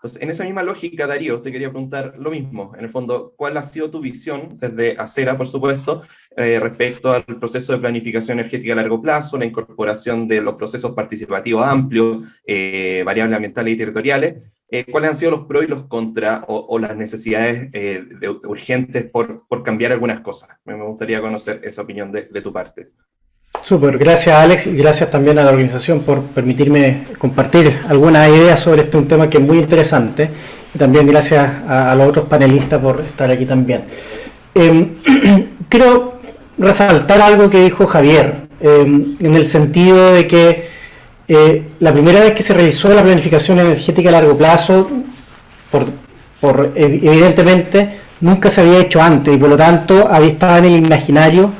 Entonces, en esa misma lógica, Darío, te quería preguntar lo mismo. En el fondo, ¿cuál ha sido tu visión desde Acera, por supuesto, respecto al proceso de planificación energética a largo plazo, la incorporación de los procesos participativos amplios, variables ambientales y territoriales? ¿Cuáles han sido los pros y los contras o las necesidades urgentes por cambiar algunas cosas? Me gustaría conocer esa opinión de tu parte. Súper, gracias Alex y gracias también a la organización por permitirme compartir algunas ideas sobre un tema que es muy interesante, y también gracias a los otros panelistas por estar aquí también. Quiero resaltar algo que dijo Javier, en el sentido de que la primera vez que se realizó la planificación energética a largo plazo, evidentemente nunca se había hecho antes, y por lo tanto había estado en el imaginario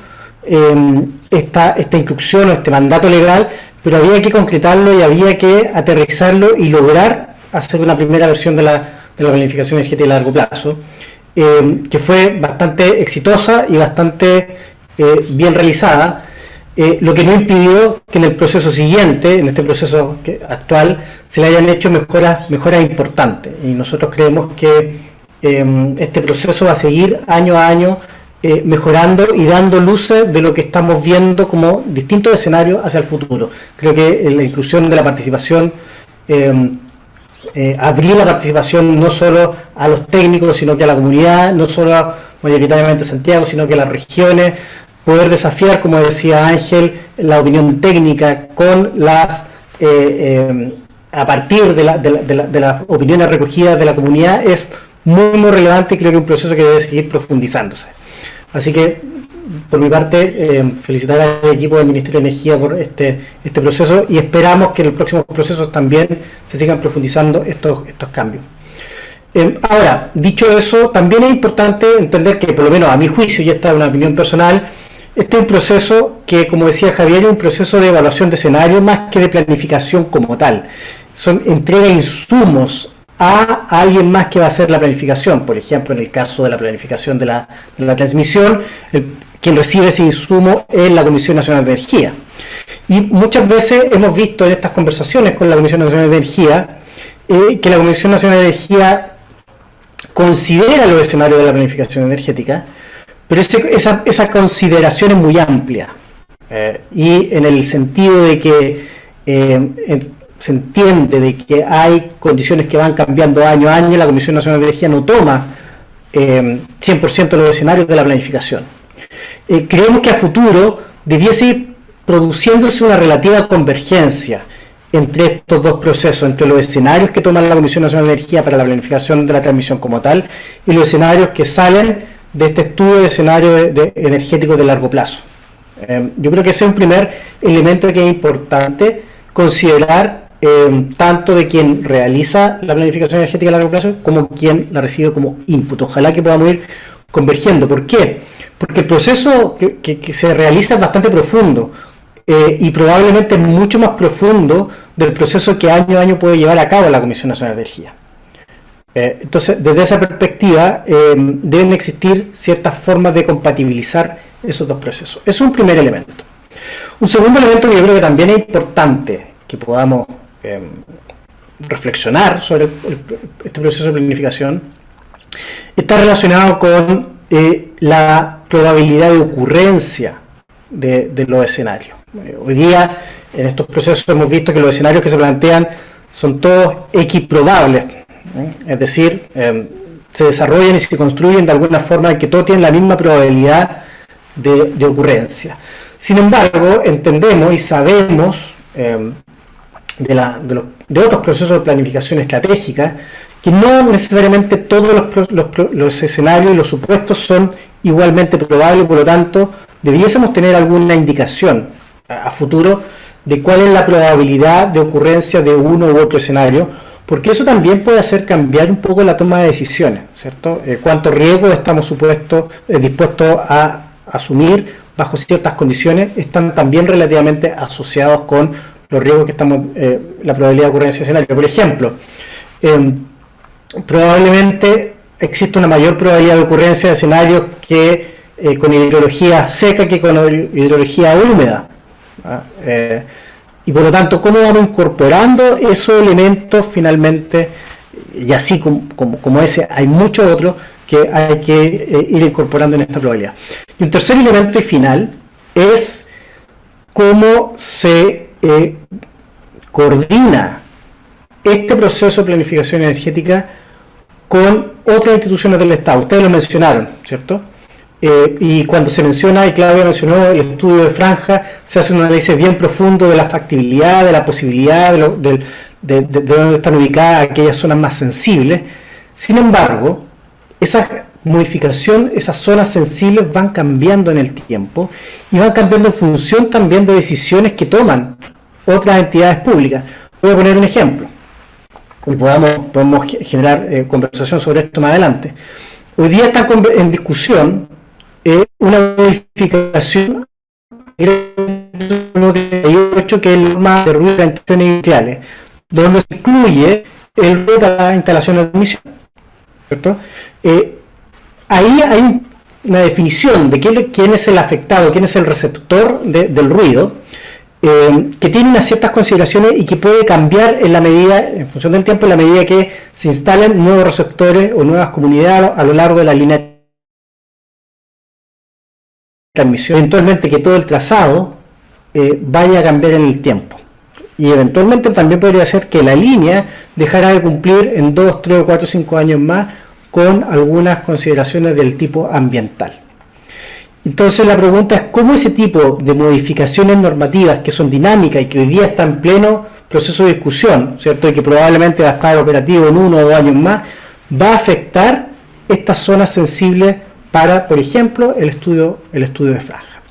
esta instrucción o este mandato legal, pero había que concretarlo y había que aterrizarlo y lograr hacer una primera versión de la planificación energética a largo plazo, que fue bastante exitosa y bastante bien realizada, lo que no impidió que en el proceso siguiente, en este proceso actual, se le hayan hecho mejoras importantes, y nosotros creemos que este proceso va a seguir año a año mejorando y dando luces de lo que estamos viendo como distintos escenarios hacia el futuro. Creo que la inclusión de la participación, abrir la participación no solo a los técnicos, sino que a la comunidad, no solo mayoritariamente a Santiago, sino que a las regiones, poder desafiar, como decía Ángel, la opinión técnica con a partir de las opiniones recogidas de la comunidad, es muy relevante, y creo que es un proceso que debe seguir profundizándose. Así que, por mi parte, felicitar al equipo del Ministerio de Energía por este proceso, y esperamos que en los próximos procesos también se sigan profundizando estos cambios. Ahora, dicho eso, también es importante entender que, por lo menos a mi juicio, y esta es una opinión personal, este es un proceso que, como decía Javier, es un proceso de evaluación de escenarios más que de planificación como tal. Son entrega de insumos a alguien más que va a hacer la planificación. Por ejemplo, en el caso de la planificación de la transmisión, quien recibe ese insumo es la Comisión Nacional de Energía. Y muchas veces hemos visto en estas conversaciones con la Comisión Nacional de Energía que la Comisión Nacional de Energía considera los escenarios de la planificación energética, pero esa consideración es muy amplia, y en el sentido de que se entiende de que hay condiciones que van cambiando año a año, la Comisión Nacional de Energía no toma 100% los escenarios de la planificación. Creemos que a futuro debiese ir produciéndose una relativa convergencia entre estos dos procesos, entre los escenarios que toma la Comisión Nacional de Energía para la planificación de la transmisión como tal, y los escenarios que salen de este estudio de escenarios energéticos de largo plazo. Yo creo que ese es un primer elemento que es importante considerar, tanto de quien realiza la planificación energética a largo plazo como quien la recibe como input. Ojalá que podamos ir convergiendo. ¿Por qué? Porque el proceso que se realiza es bastante profundo, y probablemente mucho más profundo del proceso que año a año puede llevar a cabo la Comisión Nacional de Energía. Entonces, desde esa perspectiva, deben existir ciertas formas de compatibilizar esos dos procesos. Eso es un primer elemento. Un segundo elemento que yo creo que también es importante que podamos reflexionar sobre este proceso de planificación está relacionado con la probabilidad de ocurrencia de los escenarios. Hoy día, en estos procesos hemos visto que los escenarios que se plantean son todos equiprobables, es decir, se desarrollan y se construyen de alguna forma en que todos tienen la misma probabilidad de ocurrencia. Sin embargo, entendemos y sabemos de otros procesos de planificación estratégica que no necesariamente todos los escenarios y los supuestos son igualmente probables, por lo tanto debiésemos tener alguna indicación a futuro de cuál es la probabilidad de ocurrencia de uno u otro escenario, porque eso también puede hacer cambiar un poco la toma de decisiones, ¿cierto? Cuántos riesgos estamos dispuestos a asumir bajo ciertas condiciones están también relativamente asociados con los riesgos que estamos, la probabilidad de ocurrencia de escenario. Por ejemplo, probablemente existe una mayor probabilidad de ocurrencia de escenarios que con hidrología seca que con hidrología húmeda. Y por lo tanto, ¿cómo vamos incorporando esos elementos finalmente y así como ese, hay muchos otros que hay que ir incorporando en esta probabilidad. Y un tercer elemento y final es cómo se coordina este proceso de planificación energética con otras instituciones del Estado. Ustedes lo mencionaron, ¿cierto? Y cuando se menciona, y Claudia mencionó el estudio de franja, se hace un análisis bien profundo de la factibilidad, de la posibilidad, de dónde están ubicadas aquellas zonas más sensibles. Sin embargo, esa modificación, esas zonas sensibles van cambiando en el tiempo y van cambiando en función también de decisiones que toman otras entidades públicas. Voy a poner un ejemplo y podemos generar conversación sobre esto más adelante. Hoy día está en discusión una modificación del 98, que es el norma de ruido de instalaciones industriales, donde se incluye el ruido para instalaciones de emisión, ¿cierto? Ahí hay una definición de quién es el afectado, quién es el receptor del ruido, que tiene unas ciertas consideraciones y que puede cambiar en la medida, en función del tiempo, en la medida que se instalen nuevos receptores o nuevas comunidades a lo largo de la línea de transmisión. Eventualmente que todo el trazado vaya a cambiar en el tiempo. Y eventualmente también podría ser que la línea dejara de cumplir en 2, 3, 4, 5 años más con algunas consideraciones del tipo ambiental. Entonces la pregunta es cómo ese tipo de modificaciones normativas que son dinámicas y que hoy día está en pleno proceso de discusión, ¿cierto? Y que probablemente va a estar operativo en 1 o 2 años más, va a afectar estas zonas sensibles para, por ejemplo, el estudio de franja.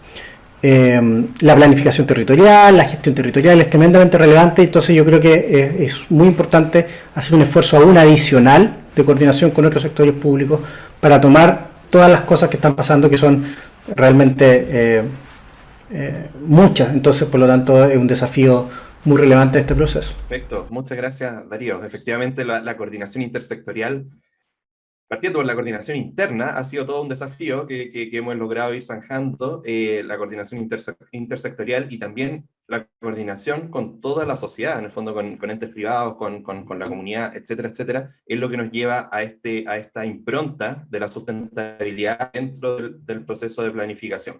La planificación territorial, la gestión territorial es tremendamente relevante, entonces yo creo que es muy importante hacer un esfuerzo aún adicional de coordinación con otros sectores públicos para tomar todas las cosas que están pasando, que son realmente muchas. Entonces, por lo tanto, es un desafío muy relevante este proceso. Perfecto, muchas gracias, Darío. Efectivamente, la coordinación intersectorial, partiendo por la coordinación interna, ha sido todo un desafío que hemos logrado ir zanjando, la coordinación intersectorial y también la coordinación con toda la sociedad, en el fondo con entes privados, con la comunidad, etcétera, etcétera, es lo que nos lleva a esta impronta de la sustentabilidad dentro del proceso de planificación.